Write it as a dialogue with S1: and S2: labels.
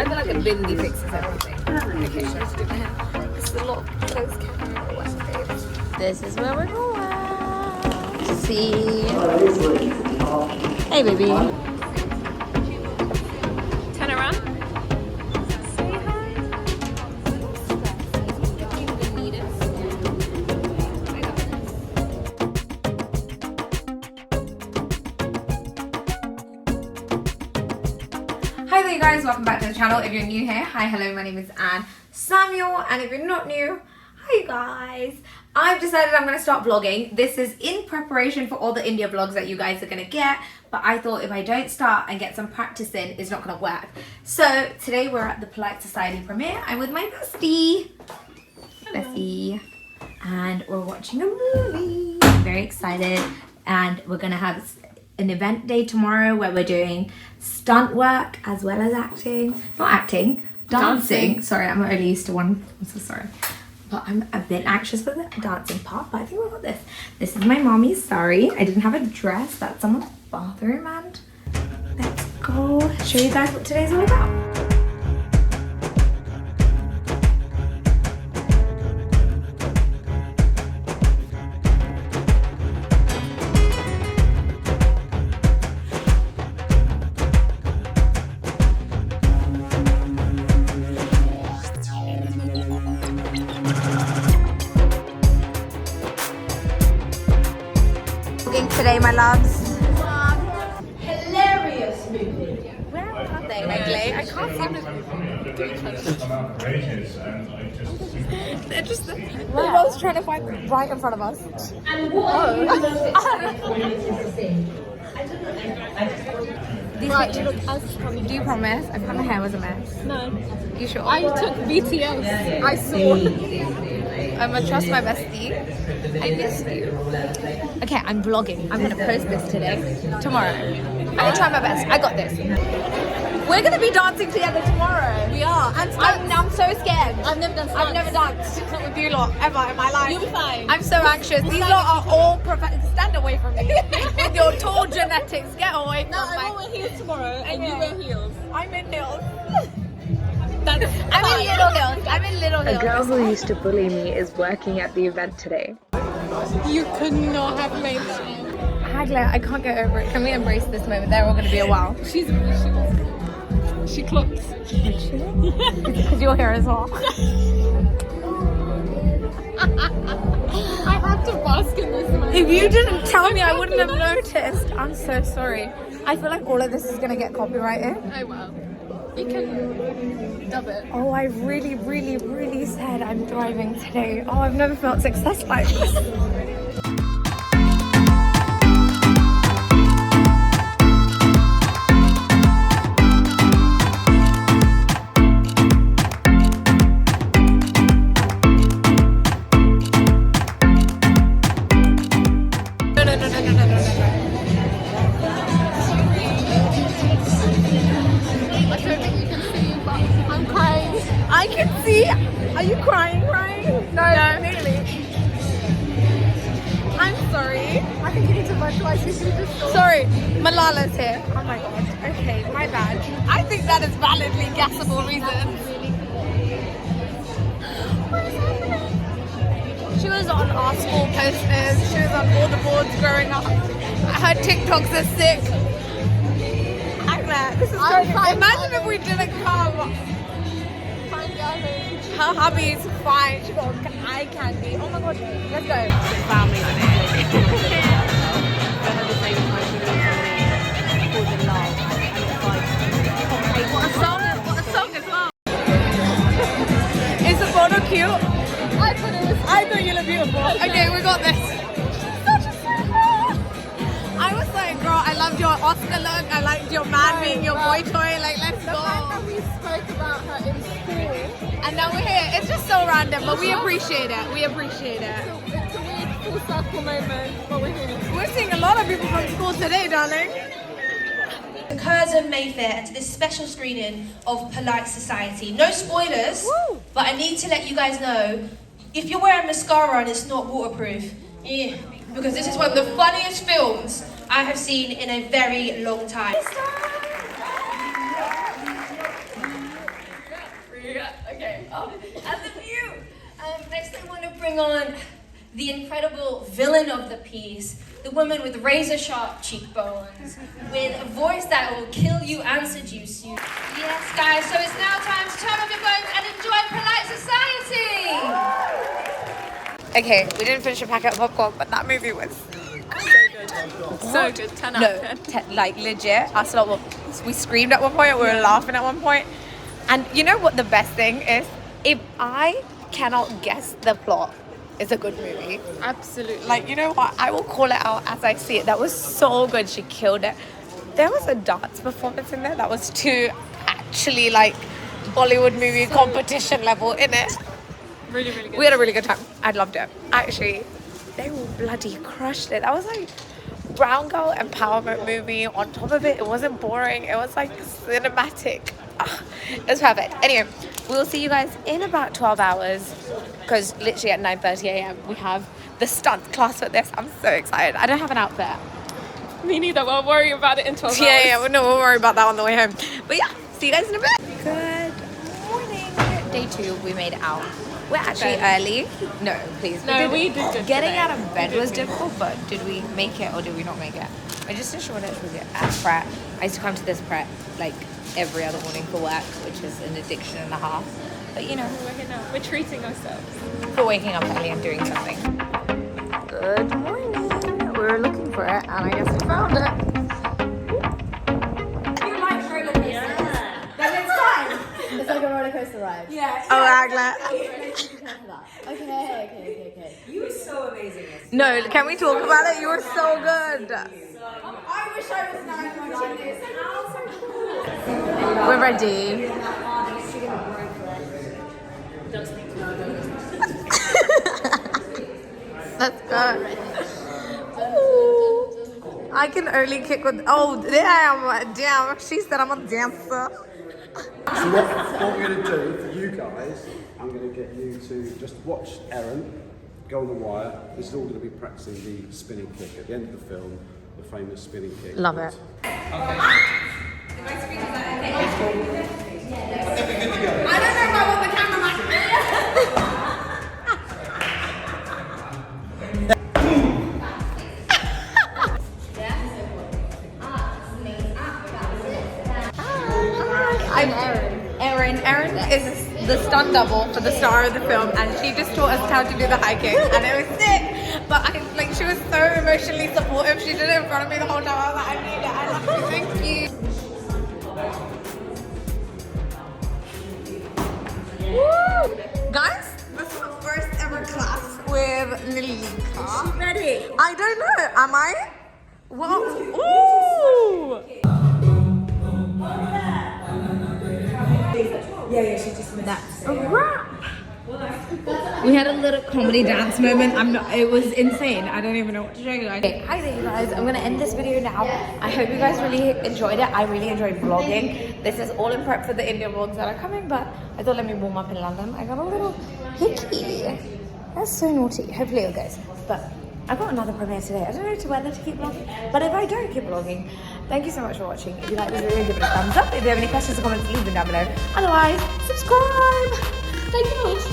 S1: I feel like a bindi fixes everything. Okay, so let's do my hair. This is a lot close camera. This is where we're going. See. Hey, baby. Turn around. Say hi. Hi there, you guys. Welcome back to the channel. If you're new here, hi, hello. My name is Anne Samuel, and if you're not new, hi guys. I've decided I'm going to start vlogging. This is in preparation for all the India vlogs that you guys are going to get, but I thought if I don't start and get some practice in, it's not going to work. So today we're at the Polite Society premiere. I'm with my bestie, Bessie, and we're watching a movie. I'm very excited, and we're going to have an event day tomorrow where we're doing stunt work as well as acting. Not acting, dancing. Sorry, I'm only used to one. I'm so sorry. But I'm a bit anxious for the dancing part, but I think we've got this. This is my mommy's sari. I didn't have a dress. That's someone's bathroom, and let's go show you guys what today's all about. Today, my loves.
S2: Hilarious movie.
S1: Where are they, Megley? I can't see them. They're just the one's trying to find them right in front of us.
S2: And what
S1: These pictures look as funny. Do you promise? I thought my hair was a mess.
S3: No.
S1: You sure?
S3: I took BTS.
S1: I saw. I'm gonna trust my bestie. I miss you. Okay, I'm vlogging. I'm gonna post this today. Tomorrow. I'm gonna try my best. I got this. We're gonna be dancing together tomorrow.
S3: We are.
S1: I'm so scared.
S3: I've never done
S1: I've never danced. Not with you lot ever in my life.
S3: You'll be fine.
S1: I'm so anxious. These lot are all stand away from me. With your tall genetics. Get away from
S3: No,
S1: my...
S3: I will wear heels tomorrow and you wear heels.
S1: I'm in heels.
S3: That's
S1: I'm in little heels. I'm in little heels.
S4: A girl who used to bully me is working at the event today.
S3: You could not have made it.
S1: Hagler, I can't get over it. Can we embrace this moment? They're all going to be a while.
S3: She clocks.
S1: Because you're here as well.
S3: I have to bask in this moment.
S1: If you didn't tell me, I wouldn't have noticed. I'm so sorry. I feel like all of this is going to get copyrighted.
S3: I will. You can dub it.
S1: Oh, I really, really, really said I'm driving today. Oh, I've never felt success like this. I can see. Are you crying? No, nearly. I'm sorry.
S3: I think you need to vocalize this.
S1: Sorry, Malala's here. Oh my god. Okay, my bad. I think that is validly guessable reasons. What is happening? She was on our school posters. She was on all the boards growing up. Her TikToks are sick. This is crazy. Imagine if we didn't come. Her hubby's fine. She got eye candy. Oh my god. Let's go. Family What a song as well. Is the photo cute? I thought you look beautiful. Okay, we got this. Such a sweet girl. I was like, girl, I loved your Oscar look. I liked your man being your boy toy. Like, let's go.
S3: The fact that we spoke about her in school.
S1: And now we're here. It's just so random, but we appreciate it. We appreciate it.
S3: It's a weird full circle moment, but we're here.
S1: We're seeing a lot of people from school today, darling.
S2: Curzon Mayfair to this special screening of Polite Society. No spoilers, but I need to let you guys know, if you're wearing mascara and it's not waterproof, because this is one of the funniest films I have seen in a very long time. Oh, and the view. Next, I want to bring on the incredible villain of the piece, the woman with razor-sharp cheekbones, with a voice that will kill you and seduce you. Yes, guys, so it's now time to turn off your phones and enjoy Polite Society.
S1: Okay, we didn't finish a packet of popcorn, but that movie was
S3: So good. 10 out of 10.
S1: like legit. Us lot we screamed at one point. We were laughing at one point. And you know what the best thing is? If I cannot guess the plot, it's a good movie.
S3: Absolutely.
S1: Like, you know what? I will call it out as I see it. That was so good. She killed it. There was a dance performance in there that was too actually like Bollywood movie competition level in it.
S3: Really, really good.
S1: We had a really good time. I loved it. Actually, they all bloody crushed it. That was like brown girl empowerment movie. On top of it, it wasn't boring. It was like cinematic. It was perfect. Anyway, we'll see you guys in about 12 hours because literally at 9:30 a.m. we have the stunt class for this. I'm so excited. I don't have an outfit.
S3: Me neither. We'll worry about it in 12 hours.
S1: Yeah, no, we'll worry about that on the way home. But yeah, see you guys in a bit. Good morning. Day 2, we made it out. We're actually early. No, please.
S3: No, we did good
S1: Getting
S3: today.
S1: out of bed was difficult, but did we make it or did we not make it? I just ensured it was at Pret. I used to come to this Pret like every other morning for work, which is an addiction and a half. But you know,
S3: We're here now. We're treating ourselves.
S1: for waking up early and doing something. Good morning. We were looking for it and I guess we found it. You like roller coasters? Then it's fine.
S5: It's like a roller coaster ride.
S1: Yeah. Oh, Agla.
S5: Okay.
S6: You were so amazing.
S1: No, can we talk about it? You were so good.
S6: I wish I was not watching this.
S1: We're ready. Let's go. Ooh. I can only kick with. Oh, damn. She said I'm a dancer.
S7: So what we're going to do for you guys, I'm going to get you to just watch Erin go on the wire. This is all going to be practicing the spinning kick at the end of the film, the famous spinning kick.
S1: Love it.
S6: I don't know if I want the cameraman.
S1: I'm Erin. Erin is the stunt double for the star of the film, and she just taught us how to do the high kick, and it was sick. But she was so emotionally supportive. She did it in front of me the whole time. I was like, I need it. I love you. Thank you. Woo! Guys, this is my first ever class with Nilika. Is she ready? I don't know. Am I? Well, ooh! That's a wrap. We had a little comedy dance moment. It was insane. I don't even know what to show you guys. Okay, hi there you guys. I'm gonna end this video now. I hope you guys really enjoyed it. I really enjoyed vlogging. This is all in prep for the India vlogs that are coming, but I thought let me warm up in London. I got a little hickey. That's so naughty. Hopefully it goes. But I've got another premiere today. I don't know whether to keep vlogging, but if I don't keep vlogging, thank you so much for watching. If you like this video, give it a thumbs up. If you have any questions or comments, leave them down below. Otherwise, subscribe. Thank you for watching.